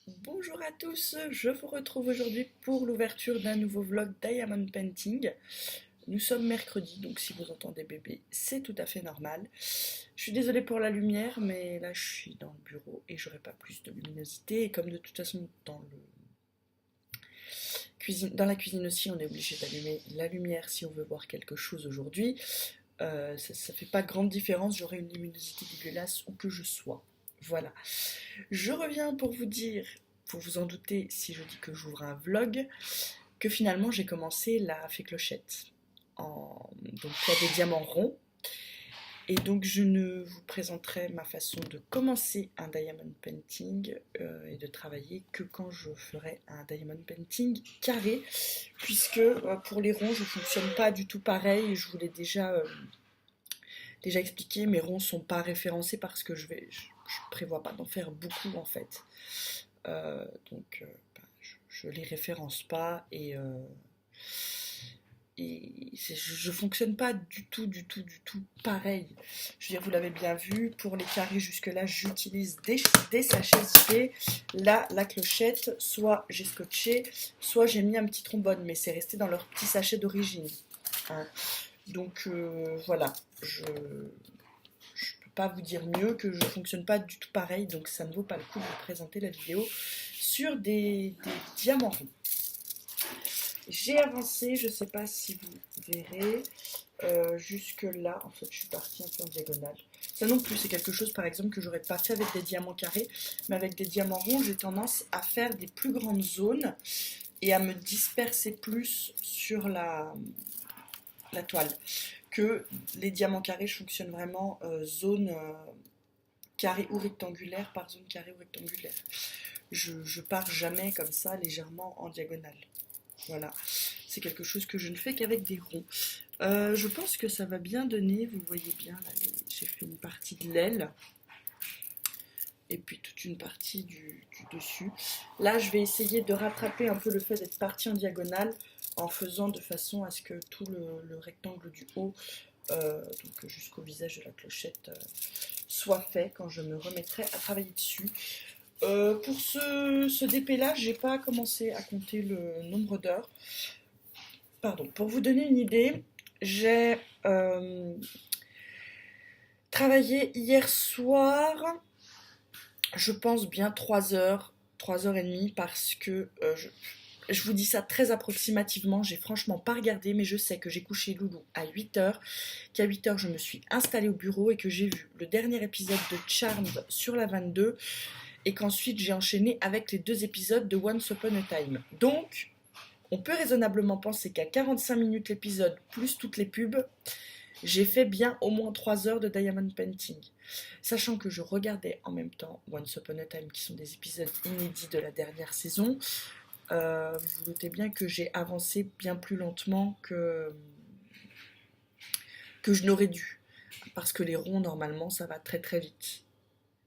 Bonjour à tous, je vous retrouve aujourd'hui pour l'ouverture d'un nouveau vlog Diamond Painting. Nous sommes mercredi, donc si vous entendez bébé, c'est tout à fait normal. Je suis désolée pour la lumière, mais là je suis dans le bureau et j'aurai pas plus de luminosité. Et comme de toute façon dans la cuisine aussi, on est obligé d'allumer la lumière si on veut voir quelque chose aujourd'hui. Ça fait pas grande différence, j'aurai une luminosité dégueulasse où que je sois. Voilà. Je reviens pour vous dire, pour vous en douter si je dis que j'ouvre un vlog, que finalement j'ai commencé la fée clochette. Donc il y a des diamants ronds. Et donc je ne vous présenterai ma façon de commencer un diamond painting et de travailler que quand je ferai un diamond painting carré, puisque pour les ronds je ne fonctionne pas du tout pareil. Je vous l'ai déjà expliqué, mes ronds sont pas référencés parce que je prévois pas d'en faire beaucoup en fait. Je les référence pas et je fonctionne pas du tout pareil. Je veux dire, vous l'avez bien vu, pour les carrés jusque-là, j'utilise des sachets zippés. Là, la clochette, soit j'ai scotché, soit j'ai mis un petit trombone, mais c'est resté dans leur petit sachet d'origine. Hein. Donc voilà, je peux pas vous dire mieux que je fonctionne pas du tout pareil, donc ça ne vaut pas le coup de vous présenter la vidéo sur des diamants ronds. J'ai avancé, je ne sais pas si vous verrez, jusque là, en fait je suis partie un peu en diagonale. Ça non plus, c'est quelque chose par exemple que j'aurais pas fait avec des diamants carrés, mais avec des diamants ronds, j'ai tendance à faire des plus grandes zones et à me disperser plus sur la toile. Que les diamants carrés, je fonctionne vraiment zone carré ou rectangulaire par zone carré ou rectangulaire. Je pars jamais comme ça légèrement en diagonale. Voilà, c'est quelque chose que je ne fais qu'avec des ronds. Je pense que ça va bien donner, vous voyez bien, là, j'ai fait une partie de l'aile et puis toute une partie du dessus. Là, je vais essayer de rattraper un peu le fait d'être partie en diagonale en faisant de façon à ce que tout le rectangle du haut, donc jusqu'au visage de la clochette, soit fait quand je me remettrai à travailler dessus. Pour ce DP là, j'ai pas commencé à compter le nombre d'heures. Pardon, pour vous donner une idée, j'ai travaillé hier soir, je pense bien 3 heures et demie, parce que je vous dis ça très approximativement, j'ai franchement pas regardé, mais je sais que j'ai couché Loulou à 8 heures, qu'à 8 heures je me suis installée au bureau et que j'ai vu le dernier épisode de Charmed sur la 22 et qu'ensuite j'ai enchaîné avec les 2 épisodes de Once Upon a Time. Donc, on peut raisonnablement penser qu'à 45 minutes l'épisode, plus toutes les pubs, j'ai fait bien au moins 3 heures de Diamond Painting. Sachant que je regardais en même temps Once Upon a Time, qui sont des épisodes inédits de la dernière saison, vous vous doutez bien que j'ai avancé bien plus lentement que je n'aurais dû. Parce que les ronds, normalement, ça va très très vite.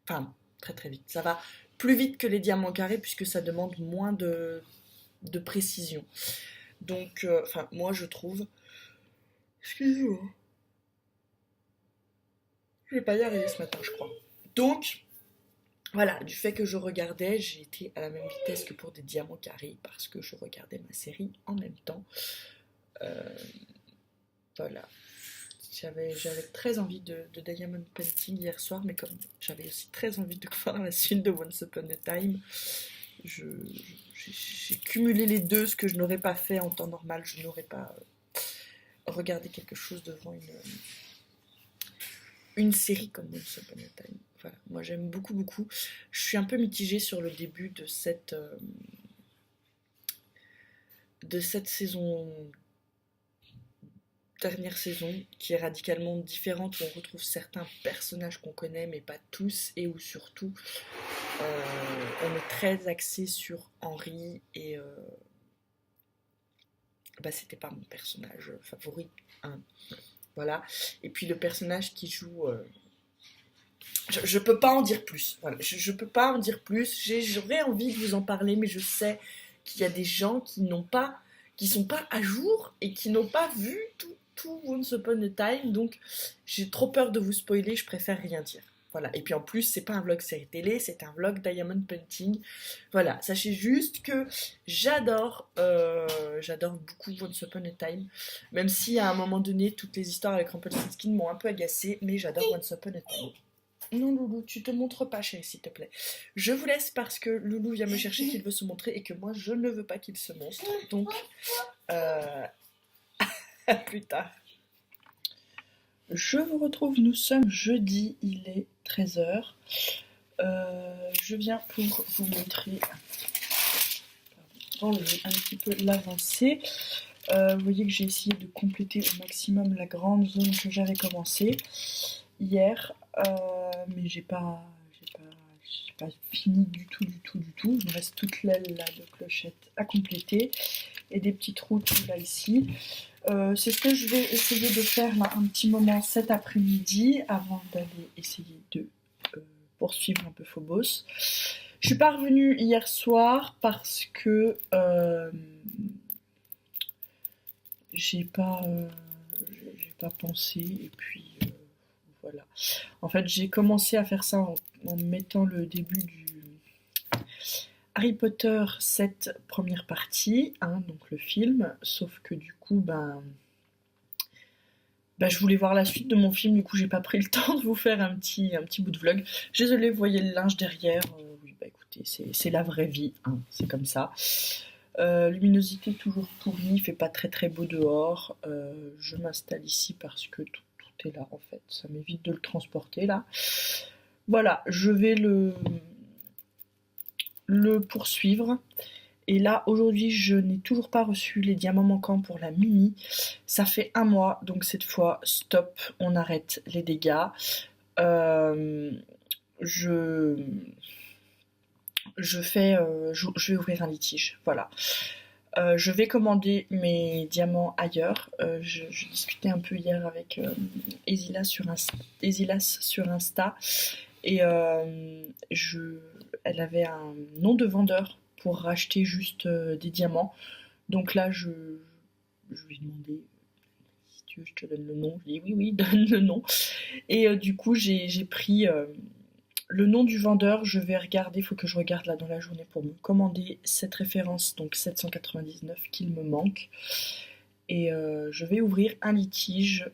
Enfin, très très vite. Ça va plus vite que les diamants carrés, puisque ça demande moins de précision. Donc, moi je trouve. Excusez-moi. Je vais pas y arriver ce matin, je crois. Donc, voilà, du fait que je regardais, j'ai été à la même vitesse que pour des diamants carrés parce que je regardais ma série en même temps. Euh, voilà. J'avais très envie de Diamond Painting hier soir, mais comme j'avais aussi très envie de voir la suite de Once Upon a Time, j'ai cumulé les deux, ce que je n'aurais pas fait en temps normal. Je n'aurais pas regardé quelque chose devant une série comme Once Upon a Time. Voilà, moi j'aime beaucoup beaucoup. Je suis un peu mitigée sur le début de cette saison, dernière saison, qui est radicalement différente, où on retrouve certains personnages qu'on connaît mais pas tous, et où surtout on est très axé sur Henry et c'était pas mon personnage favori, hein. Voilà. Et puis le personnage qui joue je peux pas en dire plus. Voilà. Je peux pas en dire plus. J'aurais envie de vous en parler, mais je sais qu'il y a des gens qui sont pas à jour et qui n'ont pas vu tout Once Upon a Time. Donc j'ai trop peur de vous spoiler. Je préfère rien dire. Voilà. Et puis en plus, c'est pas un vlog série télé, c'est un vlog Diamond Painting. Voilà. Sachez juste que j'adore beaucoup Once Upon a Time. Même si à un moment donné, toutes les histoires avec Rumpelstiltskin m'ont un peu agacée, mais j'adore Once Upon a Time. Non, Loulou, tu te montres pas, chérie, s'il te plaît. Je vous laisse parce que Loulou vient me chercher qu'il veut se montrer et que moi, je ne veux pas qu'il se montre. Donc, à plus tard. Je vous retrouve, nous sommes jeudi, il est 13h. Je viens pour vous montrer, enlever un petit peu l'avancée. Vous voyez que j'ai essayé de compléter au maximum la grande zone que j'avais commencé hier. Mais j'ai pas fini du tout. Il me reste toute l'aile là de clochette à compléter et des petits trous tout là ici. C'est ce que je vais essayer de faire là un petit moment cet après-midi avant d'aller essayer de poursuivre un peu Phobos. Je suis pas revenue hier soir parce que j'ai pas pensé et puis voilà. En fait, j'ai commencé à faire ça en mettant le début du Harry Potter 7 première partie, hein, donc le film, sauf que du coup, je voulais voir la suite de mon film, du coup j'ai pas pris le temps de vous faire un petit bout de vlog. Désolée, vous voyez le linge derrière, oui écoutez, c'est la vraie vie, hein, c'est comme ça. Luminosité toujours pourrie, il fait pas très très beau dehors, je m'installe ici parce que tout est là en fait, ça m'évite de le transporter là. Voilà, je vais le poursuivre. Et là, aujourd'hui, je n'ai toujours pas reçu les diamants manquants pour la mini. Ça fait 1 mois, donc cette fois, stop, on arrête les dégâts. Je vais ouvrir un litige, voilà. Je vais commander mes diamants ailleurs. Je discutais un peu hier avec Esilas sur Insta. Et elle avait un nom de vendeur pour racheter juste des diamants. Donc là, je lui ai demandé si tu veux, je te donne le nom. Je lui ai dit oui, donne le nom. Et du coup, j'ai pris le nom du vendeur. Je vais regarder, il faut que je regarde là dans la journée pour me commander cette référence, donc 799 qu'il me manque. Et je vais ouvrir un litige.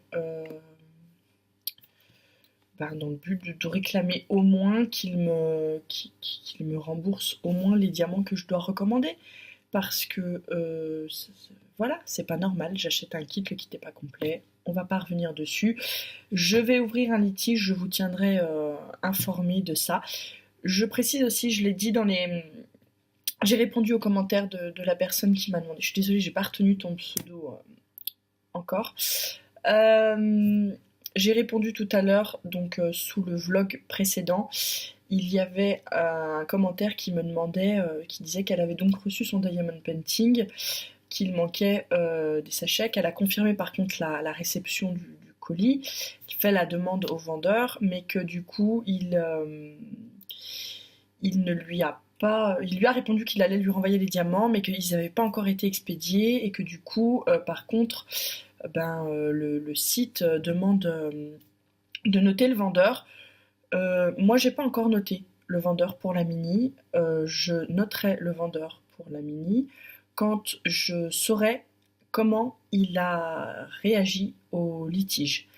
Dans le but de réclamer au moins qu'il me rembourse au moins les diamants que je dois recommander. Parce que, voilà, c'est pas normal, j'achète un kit, le kit n'est pas complet, on va pas revenir dessus. Je vais ouvrir un litige, je vous tiendrai informé de ça. Je précise aussi, je l'ai dit dans les... J'ai répondu aux commentaires de la personne qui m'a demandé. Je suis désolée, j'ai pas retenu ton pseudo encore. J'ai répondu tout à l'heure, donc sous le vlog précédent, il y avait un commentaire qui me demandait, qui disait qu'elle avait donc reçu son Diamond Painting, qu'il manquait des sachets, qu'elle a confirmé par contre la réception du colis, qu'il fait la demande au vendeur, mais que du coup il lui a répondu qu'il allait lui renvoyer les diamants, mais qu'ils n'avaient pas encore été expédiés, et que du coup, par contre, le site demande de noter le vendeur. Moi, j'ai pas encore noté le vendeur pour la mini. Je noterai le vendeur pour la mini quand je saurai comment il a réagi au litige.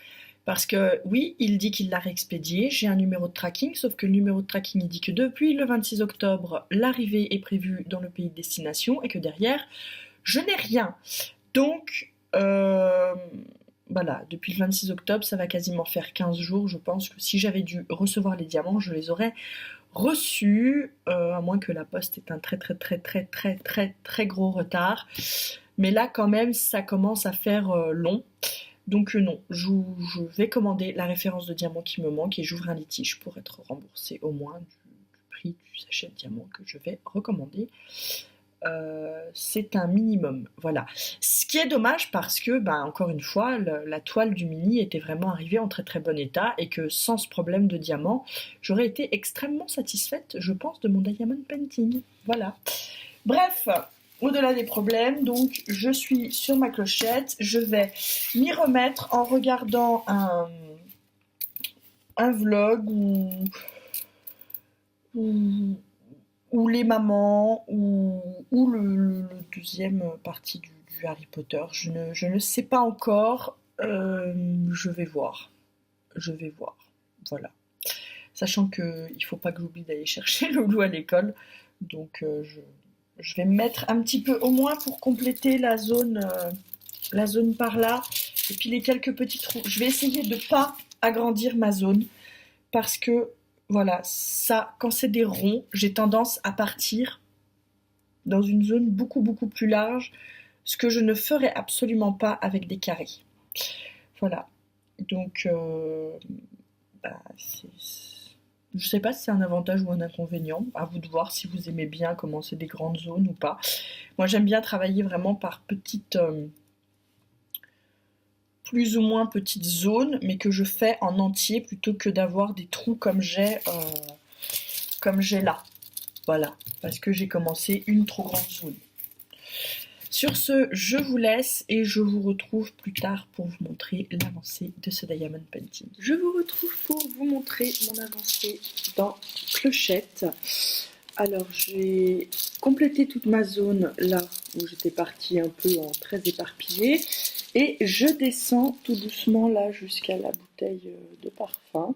Parce que oui, il dit qu'il l'a réexpédié, j'ai un numéro de tracking, sauf que le numéro de tracking il dit que depuis le 26 octobre, l'arrivée est prévue dans le pays de destination et que derrière, je n'ai rien. Donc, voilà, depuis le 26 octobre, ça va quasiment faire 15 jours. Je pense que si j'avais dû recevoir les diamants, je les aurais reçus, à moins que la poste ait un très gros retard. Mais là, quand même, ça commence à faire long. Donc non, je vais commander la référence de diamant qui me manque et j'ouvre un litige pour être remboursé au moins du prix du sachet de diamant que je vais recommander. C'est un minimum, voilà. Ce qui est dommage parce que, encore une fois, la toile du mini était vraiment arrivée en très bon état et que sans ce problème de diamant, j'aurais été extrêmement satisfaite, je pense, de mon Diamond Painting. Voilà. Bref, au-delà des problèmes, donc je suis sur ma clochette, je vais m'y remettre en regardant un vlog ou, ou les mamans ou le deuxième partie du Harry Potter. Je ne sais pas encore. Je vais voir. Je vais voir. Voilà. Sachant qu'il ne faut pas que j'oublie d'aller chercher Loulou à l'école. Donc je vais me mettre un petit peu au moins pour compléter la zone par là. Et puis les quelques petits trous. Je vais essayer de ne pas agrandir ma zone. Parce que, voilà, ça, quand c'est des ronds, j'ai tendance à partir dans une zone beaucoup, beaucoup plus large. Ce que je ne ferai absolument pas avec des carrés. Voilà. Donc, bah, je sais pas si c'est un avantage ou un inconvénient. À vous de voir si vous aimez bien commencer des grandes zones ou pas. Moi, j'aime bien travailler vraiment par petites, plus ou moins petites zones, mais que je fais en entier plutôt que d'avoir des trous comme j'ai là. Voilà, parce que j'ai commencé une trop grande zone. Sur ce, je vous laisse et je vous retrouve plus tard pour vous montrer l'avancée de ce diamond painting. Je vous retrouve pour vous montrer mon avancée dans Clochette. Alors, j'ai complété toute ma zone là où j'étais partie un peu en très éparpillée et je descends tout doucement là jusqu'à la bouteille de parfum.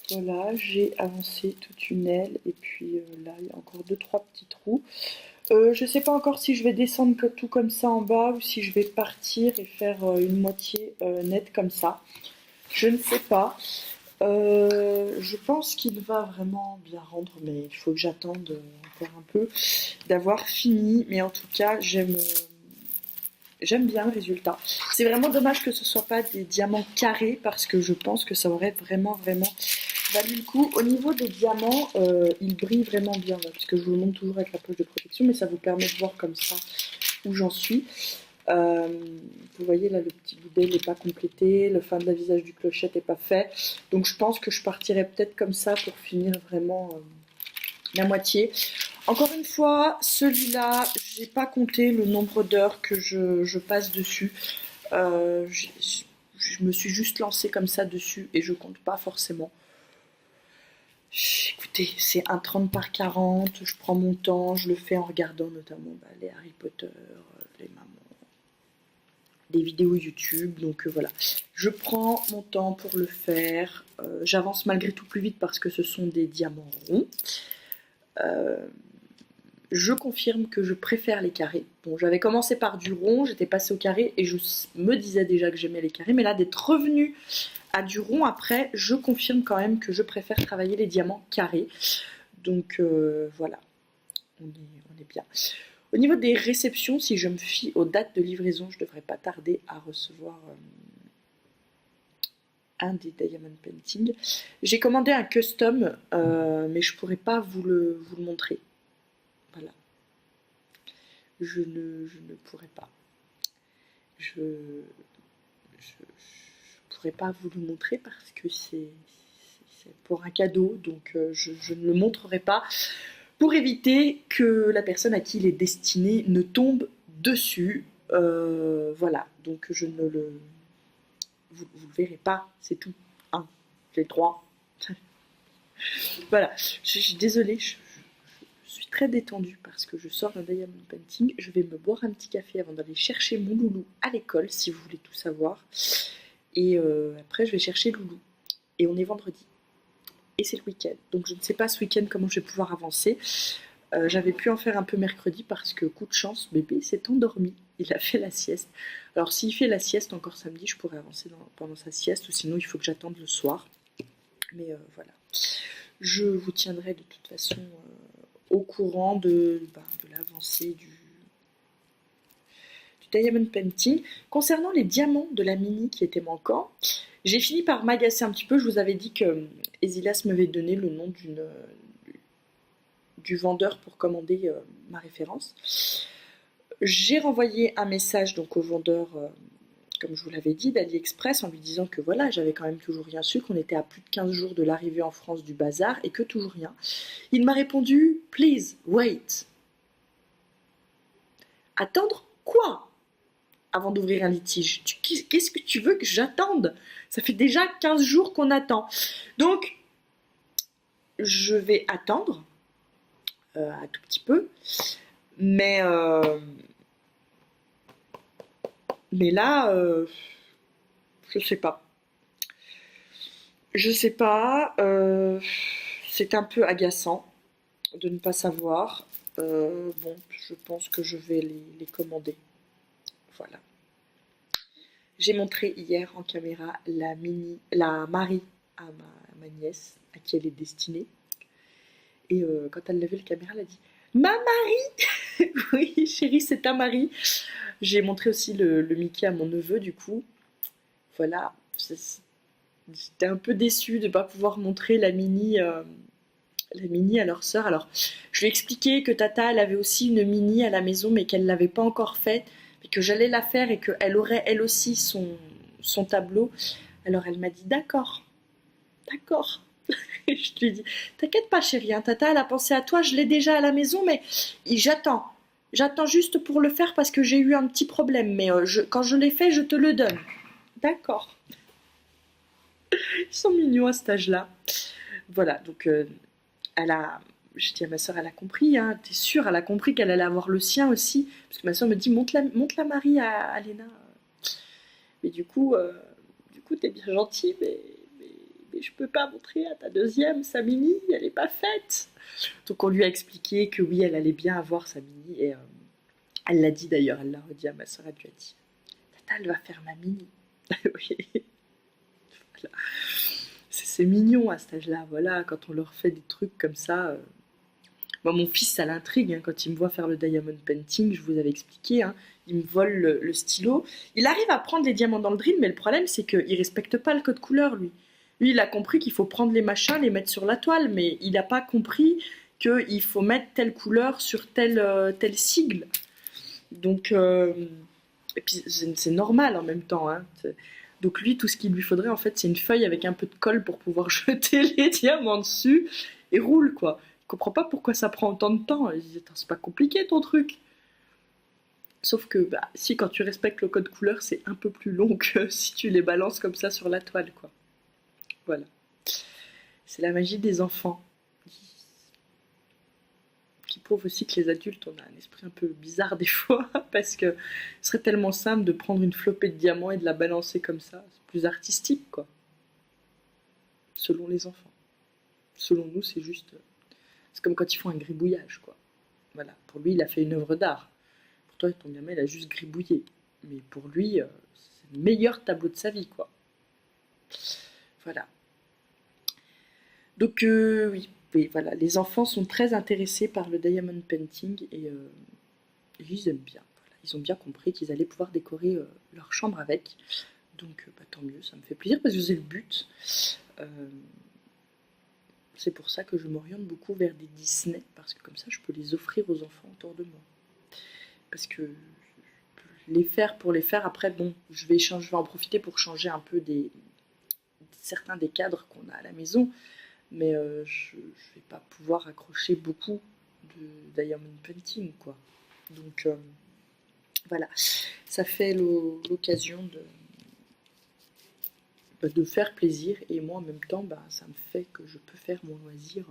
Voilà, j'ai avancé toute une aile et puis là il y a encore 2-3 petits trous. Je sais pas encore si je vais descendre tout comme ça en bas ou si je vais partir et faire une moitié nette comme ça. Je ne sais pas. Je pense qu'il va vraiment bien rendre, mais il faut que j'attende encore un peu d'avoir fini. Mais en tout cas, j'aime bien le résultat. C'est vraiment dommage que ce soit pas des diamants carrés parce que je pense que ça aurait vraiment valu le coup. Au niveau des diamants, ils brillent vraiment bien là, puisque je vous le montre toujours avec la poche de protection, mais ça vous permet de voir comme ça où j'en suis. Vous voyez là, le petit boudet n'est pas complété, le fin de la visage du clochette n'est pas fait. Donc je pense que je partirai peut-être comme ça pour finir vraiment la moitié. Encore une fois, celui-là, j'ai pas compté le nombre d'heures que je passe dessus. Je me suis juste lancée comme ça dessus et je compte pas forcément. Écoutez, c'est un 30 par 40, je prends mon temps, je le fais en regardant notamment les Harry Potter, les mamans, des vidéos YouTube, donc voilà. Je prends mon temps pour le faire, j'avance malgré tout plus vite parce que ce sont des diamants ronds. Je confirme que je préfère les carrés. Bon, j'avais commencé par du rond, j'étais passée au carré et je me disais déjà que j'aimais les carrés, mais là d'être revenue à du rond après, je confirme quand même que je préfère travailler les diamants carrés. Donc voilà, on est bien. Au niveau des réceptions, si je me fie aux dates de livraison, je ne devrais pas tarder à recevoir un des diamond painting. J'ai commandé un custom, mais je ne pourrais pas vous le montrer. Voilà. Je ne pourrais pas. Je pourrais pas vous le montrer parce que c'est pour un cadeau, donc je ne le montrerai pas pour éviter que la personne à qui il est destiné ne tombe dessus. Voilà, donc je ne le... Vous le verrez pas, c'est tout. Hein, j'ai le droit. Voilà, je suis désolée, je suis très détendue parce que je sors d'un diamond painting. Je vais me boire un petit café avant d'aller chercher mon loulou à l'école, si vous voulez tout savoir. Et après, je vais chercher Loulou. Et on est vendredi. Et c'est le week-end. Donc je ne sais pas ce week-end comment je vais pouvoir avancer. J'avais pu en faire un peu mercredi parce que, coup de chance, bébé s'est endormi. Il a fait la sieste. Alors s'il fait la sieste encore samedi, je pourrais avancer pendant sa sieste. Ou sinon, il faut que j'attende le soir. Mais voilà. Je vous tiendrai de toute façon au courant de l'avancée du diamond painting. Concernant les diamants de la mini qui étaient manquants, j'ai fini par m'agacer un petit peu. Je vous avais dit que Esilas m'avait donné le nom du vendeur pour commander ma référence. J'ai renvoyé un message donc au vendeur, comme je vous l'avais dit, d'AliExpress en lui disant que voilà, j'avais quand même toujours rien su, qu'on était à plus de 15 jours de l'arrivée en France du bazar et que toujours rien. Il m'a répondu « Please, wait ». Attendre quoi? avant d'ouvrir un litige. Qu'est-ce que tu veux que j'attende? Ça fait déjà 15 jours qu'on attend. Donc, je vais attendre un tout petit peu. Mais là, je sais pas. Je sais pas. C'est un peu agaçant de ne pas savoir. Bon, je pense que je vais les commander. Voilà. J'ai montré hier en caméra la Marie à ma nièce, à qui elle est destinée. Et quand elle l'a vu la caméra, elle a dit Ma Marie. Oui, chérie, c'est ta Marie. J'ai montré aussi le Mickey à mon neveu, du coup. Voilà. J'étais un peu déçue de ne pas pouvoir montrer la Mini à leur sœur. Alors, je lui ai expliqué que Tata, elle avait aussi une Mini à la maison, mais qu'elle ne l'avait pas encore faite, mais que j'allais la faire et qu'elle aurait elle aussi son tableau. Alors, elle m'a dit d'accord, d'accord. Et je lui ai dit, t'inquiète pas chérie, hein, Tata, elle a pensé à toi, je l'ai déjà à la maison, mais j'attends. J'attends juste pour le faire parce que j'ai eu un petit problème, mais quand je l'ai fait, je te le donne. D'accord. Ils sont mignons à cet âge-là. Voilà, donc je dis à ma soeur, elle a compris, hein, t'es sûre, elle a compris qu'elle allait avoir le sien aussi. Parce que ma soeur me dit, monte la Marie à Léna. Mais du coup, t'es bien gentil, mais je peux pas montrer à ta deuxième sa mini, elle est pas faite. Donc on lui a expliqué que oui, elle allait bien avoir sa mini. Et elle l'a dit d'ailleurs, elle l'a redit à ma soeur, elle lui a dit, Tata, elle va faire ma mini. Oui. Voilà. C'est mignon à cet âge-là, voilà, quand on leur fait des trucs comme ça. Moi, mon fils, ça l'intrigue, hein, quand il me voit faire le diamond painting, je vous avais expliqué, hein, il me vole le stylo. Il arrive à prendre les diamants dans le drill, mais le problème, c'est qu'il respecte pas le code couleur, lui. Lui, il a compris qu'il faut prendre les machins, les mettre sur la toile, mais il n'a pas compris qu'il faut mettre telle couleur sur tel sigle. Donc, et puis c'est normal en même temps, hein. Donc lui, tout ce qu'il lui faudrait, en fait, c'est une feuille avec un peu de colle pour pouvoir jeter les diamants dessus et roule, quoi. Il comprend pas pourquoi ça prend autant de temps. Il dit, attends, c'est pas compliqué ton truc. Sauf que, bah, si quand tu respectes le code couleur, c'est un peu plus long que si tu les balances comme ça sur la toile, quoi. Voilà. C'est la magie des enfants. Qui prouve aussi que les adultes, on a un esprit un peu bizarre des fois, parce que ce serait tellement simple de prendre une flopée de diamants et de la balancer comme ça. C'est plus artistique, quoi. Selon les enfants. Selon nous, c'est juste... C'est comme quand ils font un gribouillage, quoi. Voilà. Pour lui, il a fait une œuvre d'art. Pour toi, ton gamin, il a juste gribouillé. Mais pour lui, c'est le meilleur tableau de sa vie, quoi. Voilà. Donc, oui. Oui, voilà, les enfants sont très intéressés par le diamond painting et ils aiment bien. Voilà. Ils ont bien compris qu'ils allaient pouvoir décorer leur chambre avec. Donc bah, tant mieux, ça me fait plaisir parce que c'est le but. Euh, c'est pour ça que je m'oriente beaucoup vers des Disney parce que comme ça je peux les offrir aux enfants autour de moi. Parce que les faire pour les faire, après bon, je vais en profiter pour changer un peu certains des cadres qu'on a à la maison. Mais je ne vais pas pouvoir accrocher beaucoup de diamond painting, quoi. Donc voilà, ça fait l'occasion de faire plaisir et moi en même temps, bah, ça me fait que je peux faire mon loisir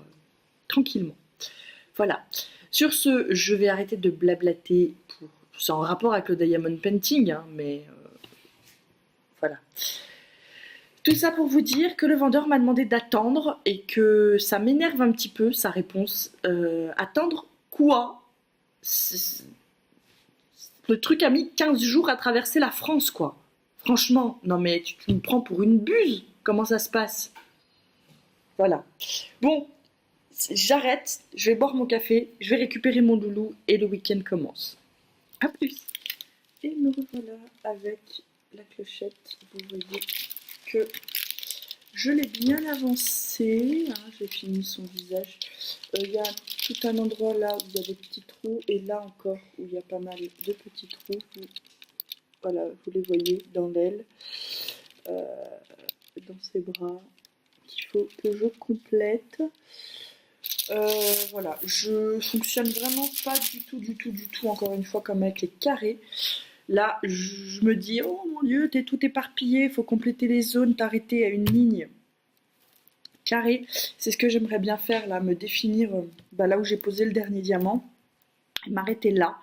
tranquillement. Voilà. Sur ce, je vais arrêter de blablater c'est en rapport avec le diamond painting, hein, mais voilà. Tout ça pour vous dire que le vendeur m'a demandé d'attendre et que ça m'énerve un petit peu sa réponse. Attendre quoi? Le truc a mis 15 jours à traverser la France, quoi. Franchement, non mais tu me prends pour une buse. Comment ça se passe? Voilà. Bon, j'arrête, je vais boire mon café, je vais récupérer mon loulou et le week-end commence. A plus. Et me revoilà avec la clochette. Vous voyez que je l'ai bien avancé, hein, j'ai fini son visage. Il y a tout un endroit là où il y a des petits trous et là encore où il y a pas mal de petits trous. Voilà, vous les voyez dans l'aile, dans ses bras, qu'il faut que je complète. Voilà, je fonctionne vraiment pas du tout, encore une fois, comme avec les carrés. Là, je me dis, oh mon Dieu, t'es tout éparpillé, il faut compléter les zones, t'arrêter à une ligne carrée. C'est ce que j'aimerais bien faire là, me définir là où j'ai posé le dernier diamant, et m'arrêter là,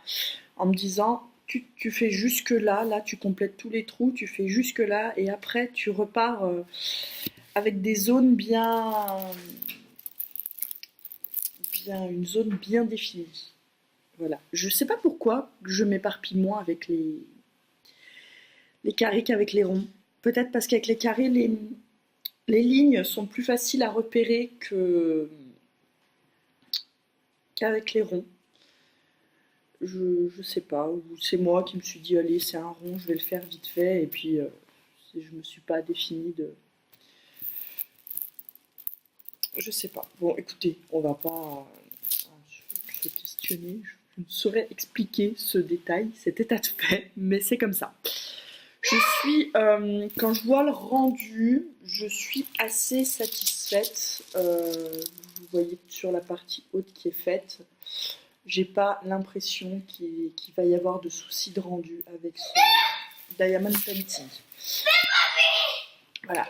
en me disant, tu fais jusque là, là tu complètes tous les trous, tu fais jusque là, et après tu repars avec des zones une zone bien définie. Voilà. Je sais pas pourquoi je m'éparpille moins avec les carrés qu'avec les ronds. Peut-être parce qu'avec les carrés, les lignes sont plus faciles à repérer qu'avec les ronds. Je sais pas, ou c'est moi qui me suis dit allez c'est un rond, je vais le faire vite fait, et puis je me suis pas défini de... Je sais pas. Bon écoutez, on va pas se questionner, je ne saurais expliquer ce détail, cet état de fait, mais c'est comme ça. Je suis, quand je vois le rendu, je suis assez satisfaite. Vous voyez sur la partie haute qui est faite, j'ai pas l'impression qu'il va y avoir de soucis de rendu avec ce Diamond Painting. Voilà.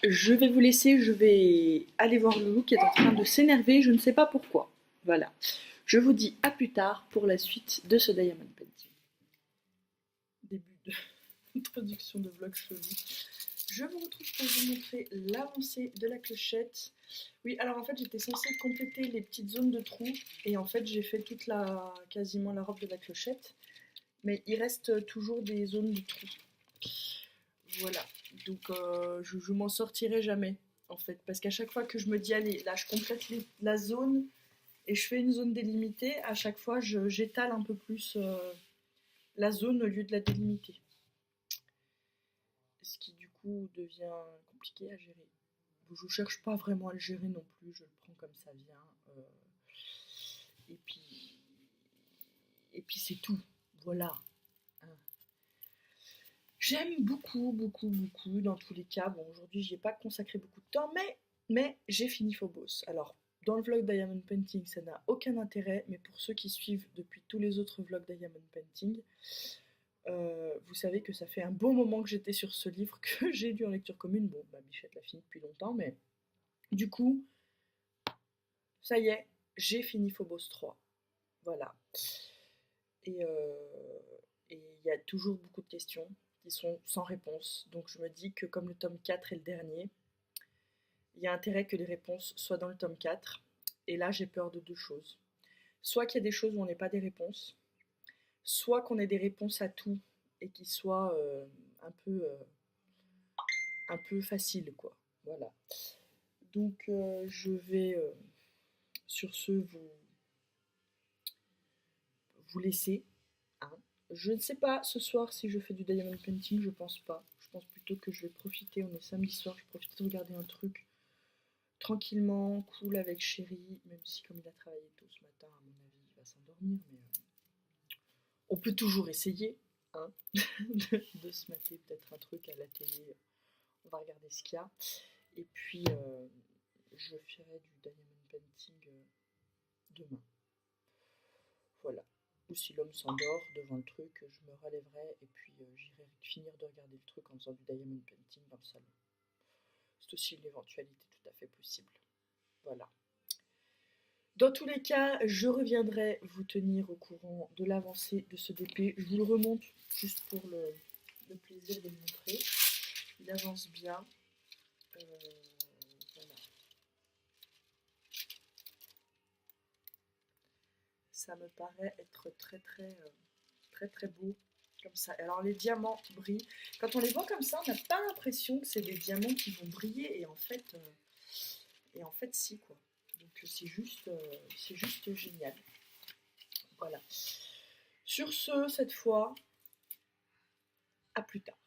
Je vais vous laisser, je vais aller voir Loulou qui est en train de s'énerver, je ne sais pas pourquoi. Voilà. Je vous dis à plus tard pour la suite de ce Diamond Painting. Début de introduction de vlog chelou. Je vous retrouve pour vous montrer l'avancée de la clochette. Oui, alors en fait j'étais censée compléter les petites zones de trous et en fait j'ai fait quasiment la robe de la clochette, mais il reste toujours des zones de trous. Voilà, donc je m'en sortirai jamais en fait, parce qu'à chaque fois que je me dis allez là je complète la zone et je fais une zone délimitée, à chaque fois j'étale un peu plus la zone au lieu de la délimiter. Ce qui du coup devient compliqué à gérer. Je ne cherche pas vraiment à le gérer non plus, je le prends comme ça vient. Et puis c'est tout, voilà. Hein. J'aime beaucoup, beaucoup, beaucoup, dans tous les cas. Bon, aujourd'hui, j'y ai pas consacré beaucoup de temps, mais j'ai fini Phobos. Alors, dans le vlog Diamond Painting, ça n'a aucun intérêt, mais pour ceux qui suivent depuis tous les autres vlogs Diamond Painting, vous savez que ça fait un bon moment que j'étais sur ce livre, que j'ai lu en lecture commune. Bon, Bichette l'a fini depuis longtemps, mais du coup, ça y est, j'ai fini Phobos 3. Voilà. Et il y a toujours beaucoup de questions qui sont sans réponse. Donc je me dis que comme le tome 4 est le dernier, il y a intérêt que les réponses soient dans le tome 4. Et là, j'ai peur de deux choses. Soit qu'il y a des choses où on n'ait pas des réponses, soit qu'on ait des réponses à tout et qui soient un peu faciles, quoi. Voilà. Donc je vais sur ce vous laisser. Hein. Je ne sais pas ce soir si je fais du diamond painting, je pense pas. Je pense plutôt que je vais profiter, on est samedi soir, je vais profiter de regarder un truc tranquillement, cool avec chéri, même si comme il a travaillé tôt ce matin, à mon avis, il va s'endormir, mais on peut toujours essayer hein, de se mater peut-être un truc à la télé. On va regarder ce qu'il y a. Et puis, je ferai du diamond painting demain. Voilà. Ou si l'homme s'endort devant le truc, je me relèverai et puis j'irai finir de regarder le truc en faisant du diamond painting dans le salon. C'est aussi une éventualité tout à fait possible. Voilà. Dans tous les cas, je reviendrai vous tenir au courant de l'avancée de ce DP. Je vous le remonte juste pour le plaisir de le montrer. Il avance bien. Voilà. Ça me paraît être très très beau comme ça. Alors les diamants brillent. Quand on les voit comme ça, on n'a pas l'impression que c'est des diamants qui vont briller et en fait si quoi. Donc c'est juste génial. Voilà. Sur ce, cette fois, à plus tard.